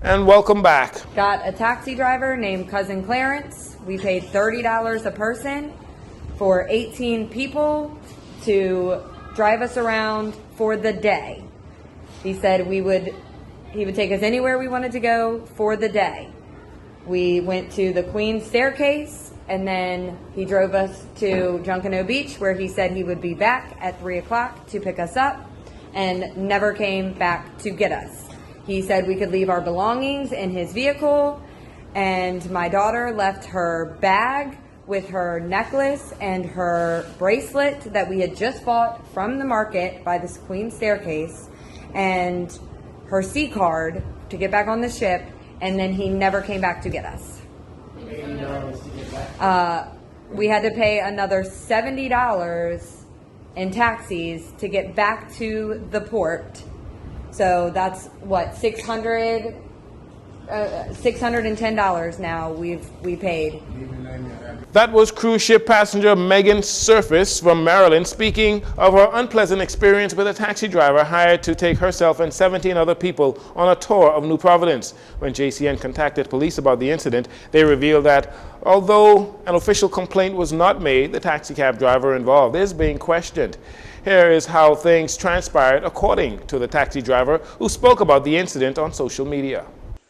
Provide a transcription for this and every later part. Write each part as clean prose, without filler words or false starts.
And welcome back. Got a taxi driver named Cousin Clarence. We paid $30 a person for 18 people to drive us around for the day. He said he would take us anywhere we wanted to go for the day. We went to the Queen's Staircase, and then he drove us to Junkanoo Beach, where he said he would be back at 3 o'clock to pick us up, and never came back to get us. He said we could leave our belongings in his vehicle, and my daughter left her bag with her necklace and her bracelet that we had just bought from the market by this Queen's Staircase, and her C card to get back on the ship, and then he never came back to get us. We had to pay another $70 in taxis to get back to the port. So that's what, $610 now we paid. That was cruise ship passenger Megan Surface from Maryland speaking of her unpleasant experience with a taxi driver hired to take herself and 17 other people on a tour of New Providence. When JCN contacted police about the incident, they revealed that although an official complaint was not made, the taxi cab driver involved is being questioned. Here is how things transpired according to the taxi driver who spoke about the incident on social media.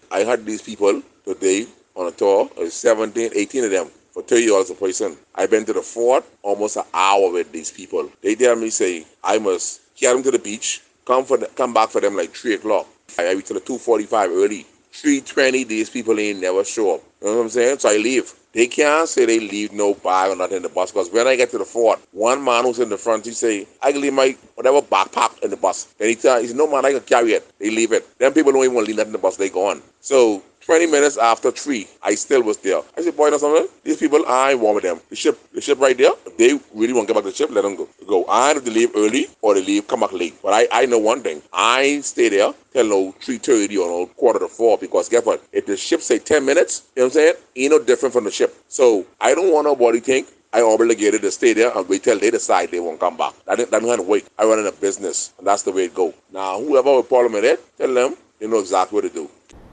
I had these people today on a tour, 17, 18 of them, for $30 a person. I've been to the fort almost an hour with these people. They tell me, say, I must get them to the beach, come back for them like 3 o'clock. I reach to the 2:45 early. 3:20, these people ain't never show up. You know what I'm saying? So I leave. They can't say they leave no bag or nothing in the bus, because when I get to the fort, one man who's in the front, he say, I can leave my whatever backpack in the bus. Then he said, no man, I can carry it. They leave it. Then people don't even want to leave nothing in the bus, they gone. So 20 minutes after 3, I still was there. I said, boy, you know something? These people, I ain't warm with them. The ship right there, if they really want to get back to the ship, let them go. I have to leave early or they come back late. But I know one thing. I ain't stay there till no 3:30 or no 3:45, because guess what? If the ship say 10 minutes, you know what I'm saying? Ain't no different from the ship. So I don't want nobody think I obligated to stay there and wait till they decide they won't come back. I don't have to wait. I run in a business, and that's the way it go. Now, whoever with problem with it, tell them they know exactly what to do.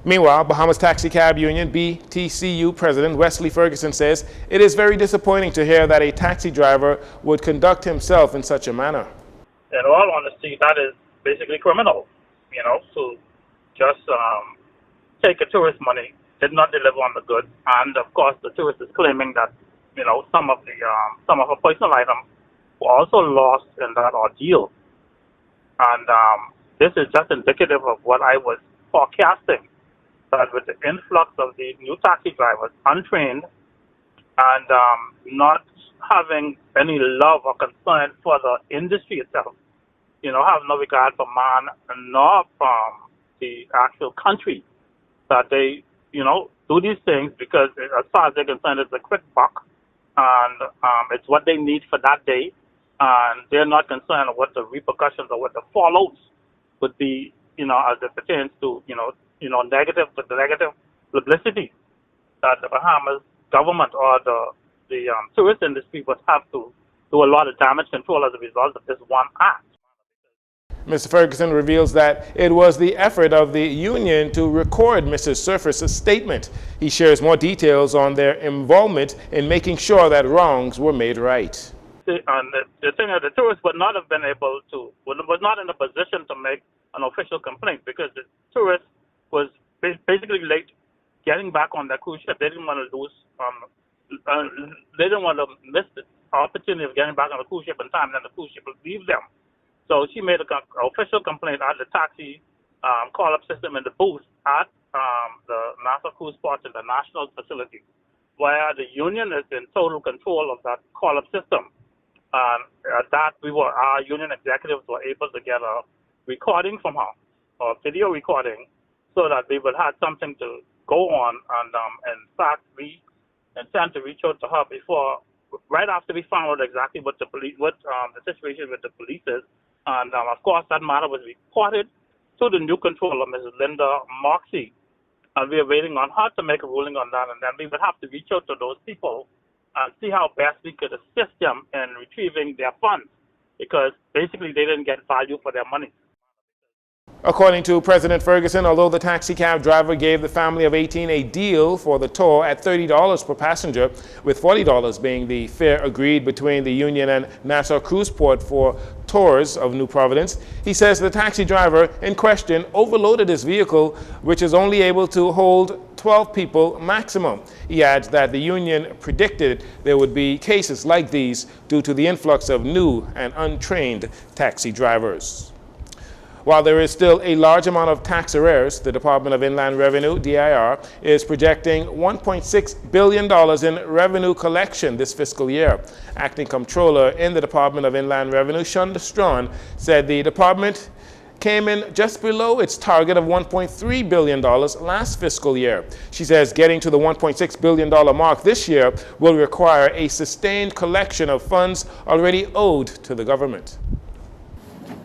Meanwhile, Bahamas Taxi Cab Union BTCU President Wesley Ferguson says it is very disappointing to hear that a taxi driver would conduct himself in such a manner. In all honesty, that is basically criminal, to just take a tourist money, did not deliver on the goods, and of course the tourist is claiming that, some of her personal items were also lost in that ordeal. And this is just indicative of what I was forecasting, that with the influx of these new taxi drivers, untrained, and not having any love or concern for the industry itself, have no regard for man nor from the actual country, that they, do these things because as far as they're concerned, it's a quick buck, and it's what they need for that day, and they're not concerned what the repercussions or what the fallouts would be, as it pertains to, negative publicity that the Bahamas government or the tourist industry would have to do a lot of damage control as a result of this one act. Mr. Ferguson reveals that it was the effort of the union to record Mrs. Surface's statement. He shares more details on their involvement in making sure that wrongs were made right. And the thing is, the tourists would not have been able to, was not in a position to make an official complaint, because the tourist was basically late getting back on their cruise ship. They didn't want to lose, they didn't want to miss the opportunity of getting back on the cruise ship in time, and then the cruise ship would leave them. So she made an official complaint at the taxi call-up system in the booth at the Nassau Cruise Ports International facility, where the union is in total control of that call-up system. Our union executives were able to get a recording from her, or video recording, so that we would have something to go on. And in fact, we intend to reach out to her right after we found out exactly what the situation with the police is. And of course, that matter was reported to the new controller, Mrs. Linda Moxie, and we are waiting on her to make a ruling on that. And then we would have to reach out to those people and see how best we could assist them in retrieving their funds, because basically they didn't get value for their money. According to President Ferguson, although the taxi cab driver gave the family of 18 a deal for the tour at $30 per passenger, with $40 being the fare agreed between the union and Nassau Cruise Port for tours of New Providence, he says the taxi driver in question overloaded his vehicle, which is only able to hold 12 people maximum. He adds that the union predicted there would be cases like these due to the influx of new and untrained taxi drivers. While there is still a large amount of tax arrears, the Department of Inland Revenue, DIR, is projecting $1.6 billion in revenue collection this fiscal year. Acting Comptroller in the Department of Inland Revenue, Shonda Strawn, said the department came in just below its target of $1.3 billion last fiscal year. She says getting to the $1.6 billion mark this year will require a sustained collection of funds already owed to the government.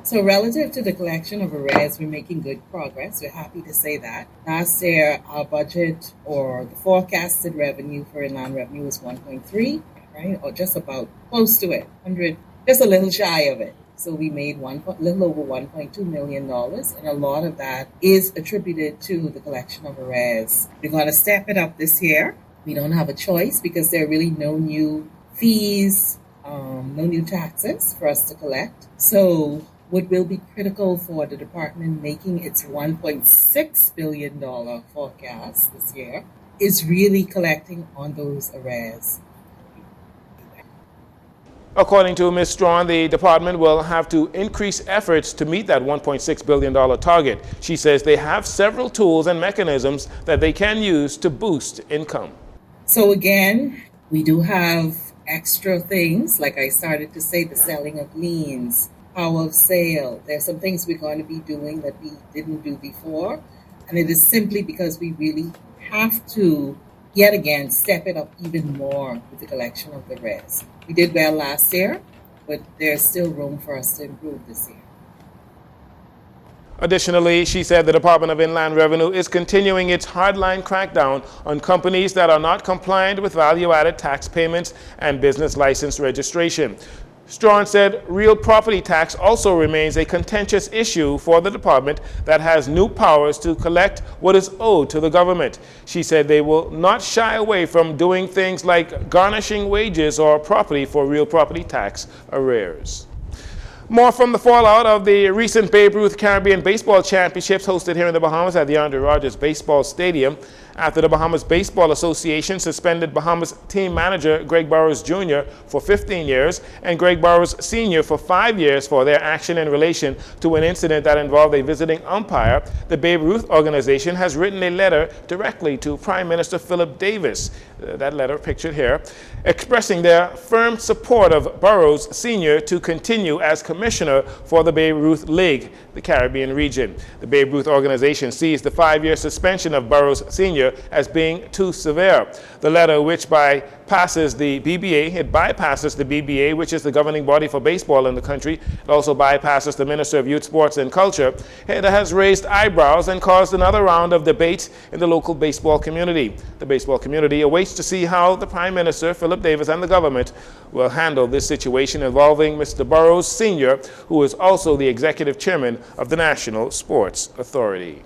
So relative to the collection of arrears, we're making good progress. We're happy to say that. Last year, our budget or the forecasted revenue for inland revenue was 1.3, right? Or just about close to it, 100, just a little shy of it. So we made little over $1.2 million, and a lot of that is attributed to the collection of arrears. We're going to step it up this year. We don't have a choice because there are really no new fees, no new taxes for us to collect. So what will be critical for the department making its $1.6 billion forecast this year is really collecting on those arrears. According to Ms. Strawn, the department will have to increase efforts to meet that $1.6 billion target. She says they have several tools and mechanisms that they can use to boost income. So again, we do have extra things, like I started to say, the selling of liens, power of sale. There's some things we're going to be doing that we didn't do before. And it is simply because we really have to, yet again, step it up even more with the collection of the arrears. We did well last year, but there's still room for us to improve this year. Additionally, she said the Department of Inland Revenue is continuing its hardline crackdown on companies that are not compliant with value-added tax payments and business license registration. Strawn said real property tax also remains a contentious issue for the department that has new powers to collect what is owed to the government. She said they will not shy away from doing things like garnishing wages or property for real property tax arrears. More from the fallout of the recent Babe Ruth Caribbean Baseball Championships hosted here in the Bahamas at the Andre Rogers Baseball Stadium. After the Bahamas Baseball Association suspended Bahamas team manager Greg Burrows Jr. for 15 years and Greg Burrows Sr. for 5 years for their action in relation to an incident that involved a visiting umpire, the Babe Ruth organization has written a letter directly to Prime Minister Philip Davis, that letter pictured here, expressing their firm support of Burrows Sr. to continue as commissioner for the Babe Ruth League, the Caribbean region. The Babe Ruth organization sees the 5-year suspension of Burrows Sr. as being too severe. The letter, which bypasses the BBA, which is the governing body for baseball in the country, it also bypasses the Minister of Youth, Sports and Culture, it has raised eyebrows and caused another round of debate in the local baseball community. The baseball community awaits to see how the Prime Minister, Philip Davis, and the government will handle this situation involving Mr. Burrows Sr., who is also the executive chairman of the National Sports Authority.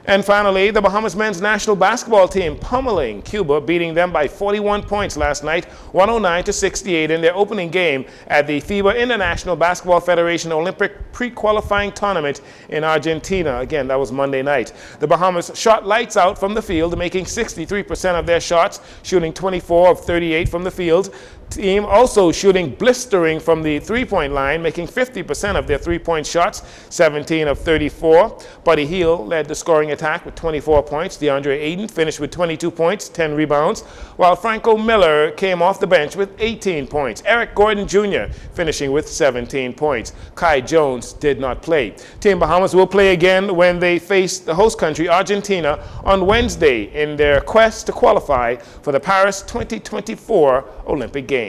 And finally, the Bahamas men's national basketball team pummeling Cuba, beating them by 41 points last night, 109-68 in their opening game at the FIBA International Basketball Federation Olympic pre-qualifying tournament in Argentina. Again, that was Monday night. The Bahamas shot lights out from the field, making 63% of their shots, shooting 24 of 38 from the field. Team also shooting blistering from the three-point line, making 50% of their three-point shots, 17 of 34. Buddy Hield led the scoring attack with 24 points. DeAndre Ayton finished with 22 points, 10 rebounds, while Franco Miller came off the bench with 18 points. Eric Gordon Jr. finishing with 17 points. Kai Jones did not play. Team Bahamas will play again when they face the host country, Argentina, on Wednesday in their quest to qualify for the Paris 2024 Olympic Games.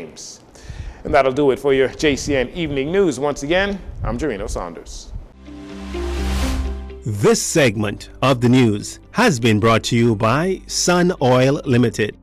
And that'll do it for your JCN Evening News. Once again, I'm Jarino Saunders. This segment of the news has been brought to you by Sun Oil Limited.